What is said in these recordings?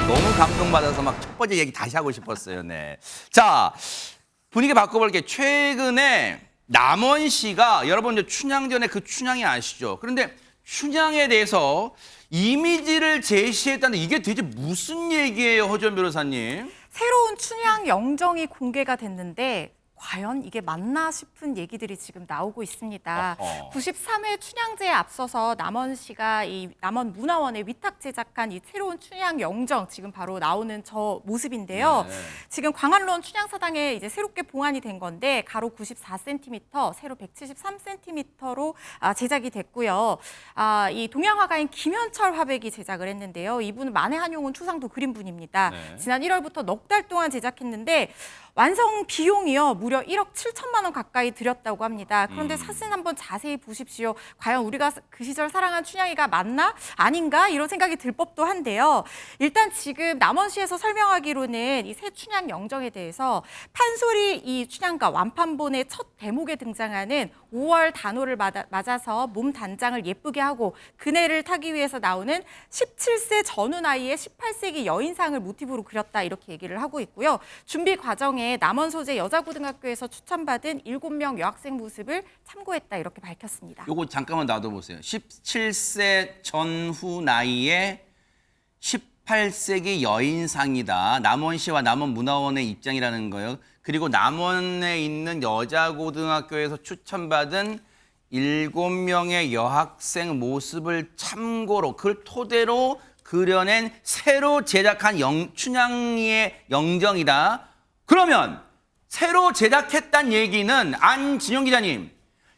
너무 감동받아서 막 첫 번째 얘기 다시 하고 싶었어요. 네. 자, 분위기 바꿔볼게요. 최근에 남원 씨가 여러분 이제 춘향전에 그 춘향이 아시죠? 그런데 춘향에 대해서 이미지를 제시했다는데 이게 대체 무슨 얘기예요, 허지연 변호사님? 새로운 춘향 영정이 공개가 됐는데 과연 이게 맞나 싶은 얘기들이 지금 나오고 있습니다. 어허. 93회 춘향제에 앞서서 남원 씨가 이 남원 문화원에 위탁 제작한 이 새로운 춘향 영정 지금 바로 나오는 저 모습인데요. 네. 지금 광안로원 춘향사당에 이제 새롭게 봉안이 된 건데 가로 94cm, 세로 173cm로 제작이 됐고요. 이 동양화가인 김현철 화백이 제작을 했는데요. 이분은 만해 한용운 추상도 그린 분입니다. 네. 지난 1월부터 넉 달 동안 제작했는데 완성 비용이요 무려 1억 7천만 원 가까이 들였다고 합니다. 그런데 사진 한번 자세히 보십시오. 과연 우리가 그 시절 사랑한 춘향이가 맞나 아닌가 이런 생각이 들 법도 한데요. 일단 지금 남원시에서 설명하기로는 이 새 춘향 영정에 대해서 판소리 이 춘향가 완판본의 첫 대목에 등장하는 5월 단오를 맞아서 몸 단장을 예쁘게 하고 그네를 타기 위해서 나오는 17세 전후 나이의 18세기 여인상을 모티브로 그렸다 이렇게 얘기를 하고 있고요. 준비 과정에 남원 소재 여자고등학교에서 추천받은 7명 여학생 모습을 참고했다 이렇게 밝혔습니다. 요거 잠깐만 놔둬보세요. 17세 전후 나이에 18세기 여인상이다. 남원시와 남원문화원의 입장이라는 거예요. 그리고 남원에 있는 여자고등학교에서 추천받은 7명의 여학생 모습을 참고로 그걸 토대로 그려낸 새로 제작한 춘향이의 영정이다. 그러면 새로 제작했다는 얘기는 안진영 기자님,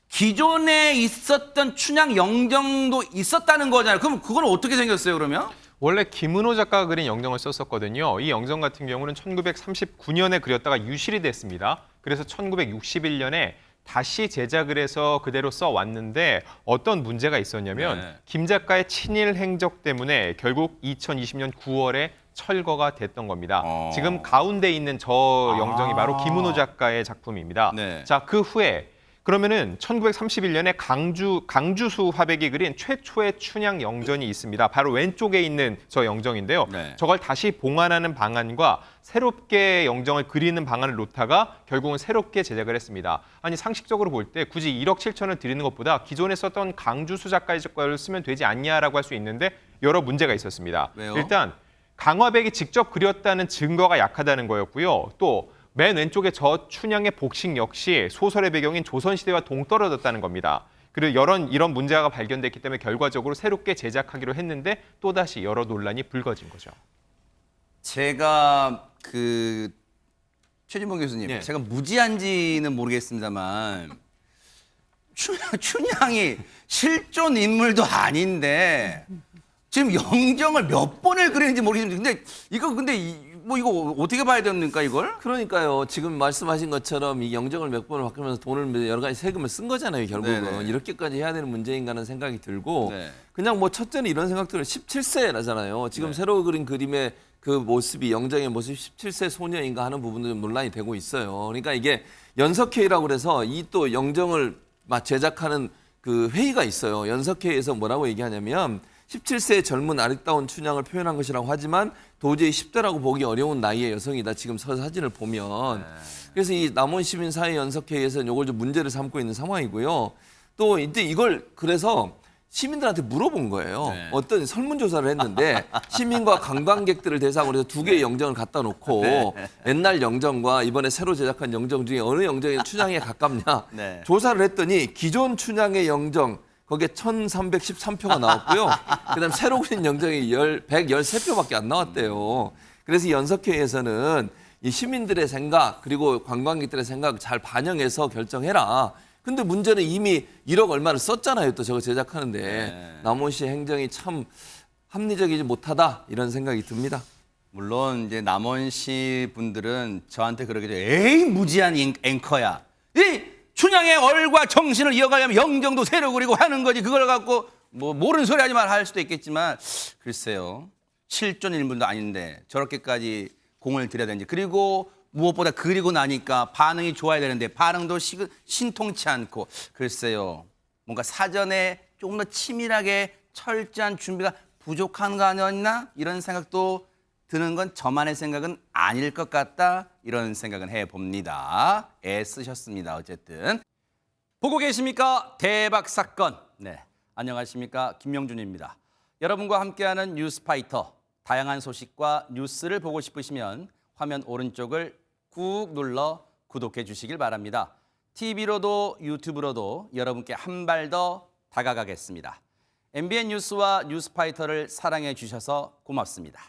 기존에 있었던 춘향 영정도 있었다는 거잖아요. 그럼 그건 어떻게 생겼어요, 그러면? 원래 김은호 작가가 그린 영정을 썼었거든요. 이 영정 같은 경우는 1939년에 그렸다가 유실이 됐습니다. 그래서 1961년에 다시 제작을 해서 그대로 써왔는데 어떤 문제가 있었냐면 네. 김 작가의 친일 행적 때문에 결국 2020년 9월에 철거가 됐던 겁니다. 지금 가운데 있는 저 영정이 바로 김은호 작가의 작품입니다. 네. 자, 그 후에 그러면은 1931년에 강주수 화백이 그린 최초의 춘향 영전이 있습니다. 바로 왼쪽에 있는 저 영정인데요. 네. 저걸 다시 봉안하는 방안과 새롭게 영정을 그리는 방안을 놓다가 결국은 새롭게 제작을 했습니다. 아니 상식적으로 볼 때 굳이 1억 7천을 드리는 것보다 기존에 썼던 강주수 작가의 걸 쓰면 되지 않냐라고 할 수 있는데 여러 문제가 있었습니다. 왜요? 일단 강화백이 직접 그렸다는 증거가 약하다는 거였고요. 또 맨 왼쪽에 저 춘향의 복식 역시 소설의 배경인 조선시대와 동떨어졌다는 겁니다. 그리고 이런 문제가 발견됐기 때문에 결과적으로 새롭게 제작하기로 했는데 또다시 여러 논란이 불거진 거죠. 제가 최진봉 교수님, 네. 제가 무지한지는 모르겠습니다만 춘향이 실존 인물도 아닌데 지금 영정을 몇 번을 그리는지 모르겠는데 이거 어떻게 봐야 됩니까 이걸? 그러니까요. 지금 말씀하신 것처럼 이 영정을 몇 번을 바꾸면서 돈을 여러 가지 세금을 쓴 거잖아요. 결국은 네네. 이렇게까지 해야 되는 문제인가 하는 생각이 들고 네. 그냥 뭐 첫째는 이런 생각들을 17세라잖아요. 지금 네. 새로 그린 그림의 그 모습이 영정의 모습이 17세 소녀인가 하는 부분도 좀 논란이 되고 있어요. 그러니까 이게 연석회의라고 그래서 이 또 영정을 제작하는 그 회의가 있어요. 연석회의에서 뭐라고 얘기하냐면 17세의 젊은 아리따운 춘향을 표현한 것이라고 하지만 도저히 10대라고 보기 어려운 나이의 여성이다. 지금 사진을 보면. 그래서 이 남원 시민 사회 연석회의에서는 이걸 좀 문제를 삼고 있는 상황이고요. 또 이때 이걸 그래서 시민들한테 물어본 거예요. 네. 어떤 설문조사를 했는데 시민과 관광객들을 대상으로 해서 두 개의 영정을 갖다 놓고 옛날 영정과 이번에 새로 제작한 영정 중에 어느 영정이 춘향에 가깝냐 네. 조사를 했더니 기존 춘향의 영정 거기에 1313표가 나왔고요. 그다음 새로 그린 영정이 113표밖에 안 나왔대요. 그래서 이 연석회의에서는 이 시민들의 생각 그리고 관광객들의 생각 잘 반영해서 결정해라. 근데 문제는 이미 1억 얼마를 썼잖아요. 또 저거 제작하는데. 네. 남원시 행정이 참 합리적이지 못하다 이런 생각이 듭니다. 물론 이제 남원시 분들은 저한테 그러게 돼요. 에이 무지한 앵커야. 이 춘향의 얼과 정신을 이어가려면 영정도 새로 그리고 하는 거지. 그걸 갖고 뭐 모르는 소리 하지 말 할 수도 있겠지만 글쎄요. 실존 인물도 아닌데 저렇게까지 공을 들여야 되는지. 그리고 무엇보다 그리고 나니까 반응이 좋아야 되는데 반응도 신통치 않고 글쎄요. 뭔가 사전에 조금 더 치밀하게 철저한 준비가 부족한 거 아니었나? 이런 생각도 드는 건 저만의 생각은 아닐 것 같다. 이런 생각은 해봅니다. 애쓰셨습니다. 어쨌든. 보고 계십니까? 대박 사건. 네, 안녕하십니까? 김명준입니다. 여러분과 함께하는 뉴스파이터. 다양한 소식과 뉴스를 보고 싶으시면 화면 오른쪽을 꾹 눌러 구독해 주시길 바랍니다. TV로도 유튜브로도 여러분께 한 발 더 다가가겠습니다. MBN 뉴스와 뉴스파이터를 사랑해 주셔서 고맙습니다.